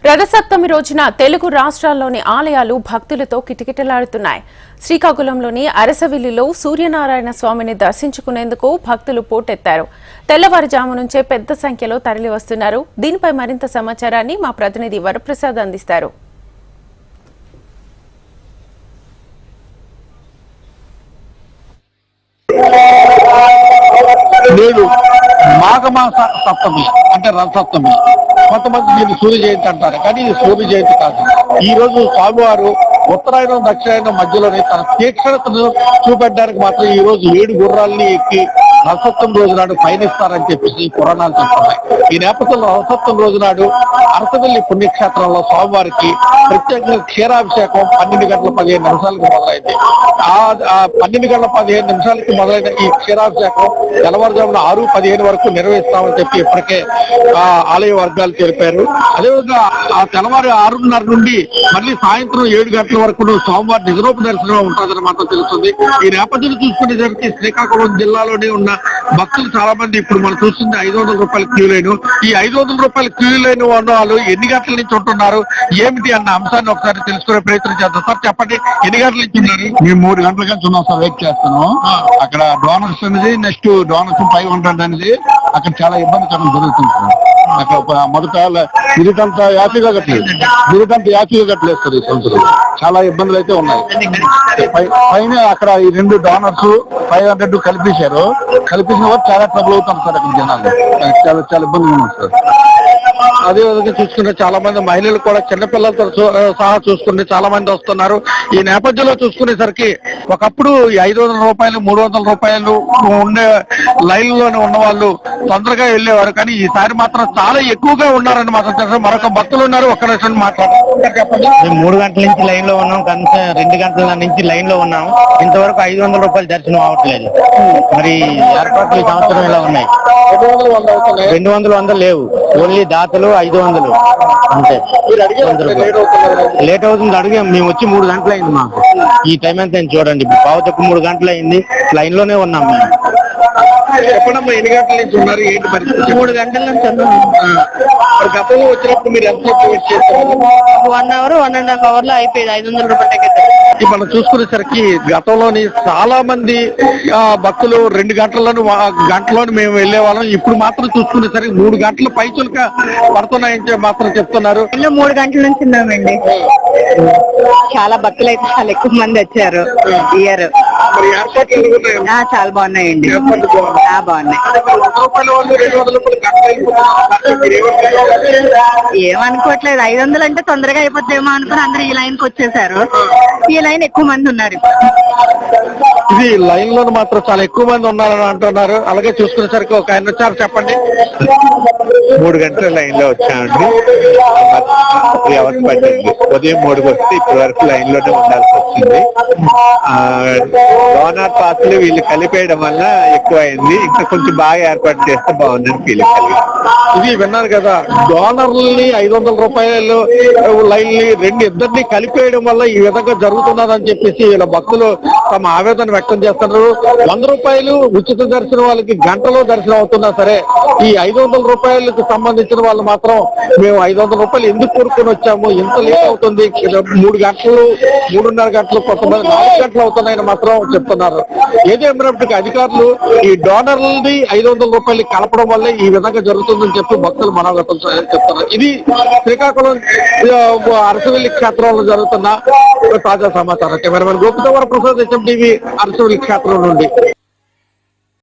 రథసప్తమి రోజున తెలుగు రాష్ట్రాల్లోని ఆలయాలు భక్తులతో కిటకిటలాడుతున్నాయి. శ్రీకాకుళంలోని అరసవిల్లిలో సూర్యనారాయణ స్వామిని దర్శించుకునేందుకు భక్తులు పోటెత్తారు. తెల్లవారుజాము నుంచే పెద్ద సంఖ్యలో తరలివస్తున్నారు. దీనిపై మరింత సమాచారాన్ని మా ప్రతినిధి వరప్రసాద్ అందిస్తారు. నేడు మాఘమాస సప్తమి అంటే రథసప్తమి. కొంతమంది దీన్ని సూర్య జయంతి అంటారు, కానీ ఇది సూర్య జయంతి కాదు. ఈ రోజు స్వామివారు ఉత్తరాయణం దక్షిణాయనం మధ్యలోనే తన తీక్షణతను చూపెట్టడానికి మాత్రం ఈ రోజు 7 గుర్రాలని ఎక్కి రథసప్తమి రోజు నాడు పయనిస్తారని చెప్పేసి పురాణాలు చెప్తున్నాయి. ఈ నేపథ్యంలో రథసప్తమి రోజు నాడు అరసవెల్లి పుణ్యక్షేత్రంలో స్వామివారికి ప్రత్యేకంగా క్షీరాభిషేకం 12:15 మొదలైంది. ఆ 12:15 మొదలైన ఈ క్షీరాభిషేకం తెల్లవారుజామున 6:15 వరకు నిర్వహిస్తామని చెప్పి ఇప్పటికే ఆలయ వర్గాలు తెలిపారు. అదేవిధంగా ఆ తెల్లవారు 6:30 నుండి మళ్ళీ సాయంత్రం 7 గంటల వరకు స్వామివారి నిజరూప దర్శనం ఉంటుందని మాత్రం తెలుస్తుంది. ఈ నేపథ్యంలో చూసుకునేసరికి శ్రీకాకుళం జిల్లాలోనే ఉన్న భక్తులు చాలా మంది ఇప్పుడు మనం చూస్తుంది 500 రూపాయల క్యూ లైన్. ఈ 500 రూపాయల క్యూ లైన్ ఉన్న వాళ్ళు ఎన్ని గంటల నుంచి ఉంటున్నారు, ఏమిటి అన్న అంశాన్ని ఒకసారి తెలుసుకునే ప్రయత్నం చేద్దాం. సార్ చెప్పండి, ఎన్ని గంటల నుంచి ఉన్నారు? మేము 3 గంటల నుంచి ఉన్నాం సార్, వెయిట్ చేస్తాను. అక్కడ డోనర్స్ అనేది నెక్స్ట్ డోనర్స్ 500 అనేది అక్కడ చాలా ఇబ్బందికరం జరుగుతుంది సార్. అక్కడ మొదట ఇరుకంతా యాక్టివ్గా కట్టలేదు సార్. ఈ సంవత్సరం చాలా ఇబ్బందులు అయితే ఉన్నాయి. పైన అక్కడ ఈ 2 డోనర్స్ 500 కలిపేసిన వారు చాలా ట్రబుల్ అవుతారు సార్. అక్కడ జనాలు చాలా ఇబ్బందులు ఉన్నాయి సార్. అదేవిధంగా చూసుకుంటే చాలా మంది మహిళలు కూడా చిన్నపిల్లలతో సహా చూసుకుంటే చాలా మంది వస్తున్నారు. ఈ నేపథ్యంలో చూసుకునేసరికి ఒకప్పుడు 500 రూపాయలు 300 రూపాయలు ఉండే లైన్లోనే ఉన్న వాళ్ళు తొందరగా వెళ్ళేవారు, కానీ ఈసారి మాత్రం చాలా ఎక్కువగా ఉన్నారని మాత్రం తెలుసు. మరొక భక్తులు ఉన్నారు, ఒక్క నిమిషం మాట్లాడారు. మేము 3 గంటల నుంచి లైన్ లో ఉన్నాం, కనీసం 2 గంటల నుంచి లైన్ లో ఉన్నాం. ఇంతవరకు 500 రూపాయలు దర్శనం అవ్వట్లేదు. మరి ఏర్పాట్లు ఈ సంవత్సరం ఇలా ఉన్నాయి. 200 లేవు, ఓన్లీ దాతలు 500 అంతే. లేట్ అవుతుంది అడిగాం. మేము వచ్చి 3 గంటలు అయింది మాకు. ఈ టైం అంతా చూడండి, ఇప్పుడు పావు తక్కువ 3 గంటలు అయింది, లైన్ లోనే ఉన్నాం మేము. చెప్పండమ్మా, ఎన్ని గంటల నుంచి ఉన్నారు, ఏంటి పరిస్థితి? 3 గంటల నుంచి గతంలో వచ్చినప్పుడు మీరు ఎంత వెయిట్ చేస్తారు? 1 అవర్ 1.5 అవర్ లో అయిపోయింది 500 రూపాయలు టికెట్. మనం చూసుకునేసరికి గతంలోని చాలా మంది భక్తులు 2 గంటల్లోని మేము వెళ్లే వాళ్ళం. ఇప్పుడు మాత్రం చూసుకునేసరికి 3 గంటల పైచులుగా పడుతున్నాయని మాత్రం చెప్తున్నారు. 3 గంటల నుంచి ఉన్నామండి. చాలా భక్తులు అయితే చాలా ఎక్కువ మంది వచ్చారు ఇయర్. చాలా బాగున్నాయండి, బాగున్నాయి. ఏమనుకోవట్లేదు, 500 అంటే తొందరగా అయిపోద్దేమో అనుకుని అందరూ ఈ లైన్ కి వచ్చేసారు. ఈ లైన్ ఎక్కువ మంది ఉన్నారు. ఇది లైన్ లో మాత్రం చాలా ఎక్కువ మంది ఉన్నారని అంటున్నారు. అలాగే చూసుకునేసరికి ఒక ఆయన వచ్చారు, చెప్పండి. 3 గంటల లైన్ లో వచ్చామండి. 3 అవర్స్ పట్టింది. ఉదయం 3కి వస్తే ఇప్పటి వరకు లైన్ లోనే ఉండాల్సి వచ్చింది. డోనర్ పాసులు వీళ్ళు కలిపేయడం వల్ల ఎక్కువ అయింది. ఇంకా కొంచెం బాగా ఏర్పాటు చేస్తే బాగుందని ఫీలింగ్ కలిగింది. ఇది విన్నారు కదా, డోనర్లని 500 రూపాయలు లైన్ని ఇద్దరిని కలిపేయడం వల్ల ఈ విధంగా జరుగుతున్నదని చెప్పేసి వీళ్ళ భక్తులు తమ ఆవేదన వ్యక్తం చేస్తున్నారు. 100 రూపాయలు ఉచిత దర్శనం వాళ్ళకి గంటలో దర్శనం అవుతున్నా సరే, ఈ 500 రూపాయలకు సంబంధించిన వాళ్ళు మాత్రం మేము 500 రూపాయలు ఎందుకు కోరుకొని వచ్చాము, ఇంత లేట్ అవుతుంది, 3 గంటలు 3.5 గంటలు, కొంతమంది 4 గంటలు అవుతున్నాయని మాత్రం చెప్తున్నారు. ఏదేమైనప్పటికీ అధికారులు ఈ డోనర్లని 500 రూపాయలు కలపడం వల్ల ఈ విధంగా జరుగుతుందని చెప్పి భక్తులు మనోగతం చెప్తున్నారు. ఇది శ్రీకాకుళం అరసవెల్లి క్షేత్రంలో జరుగుతున్న తాజా సమాచారం. కెమెరామెన్ గోపితో వరప్రసాద్, HM టీవీ, అరసవెల్లి క్షేత్రం నుండి.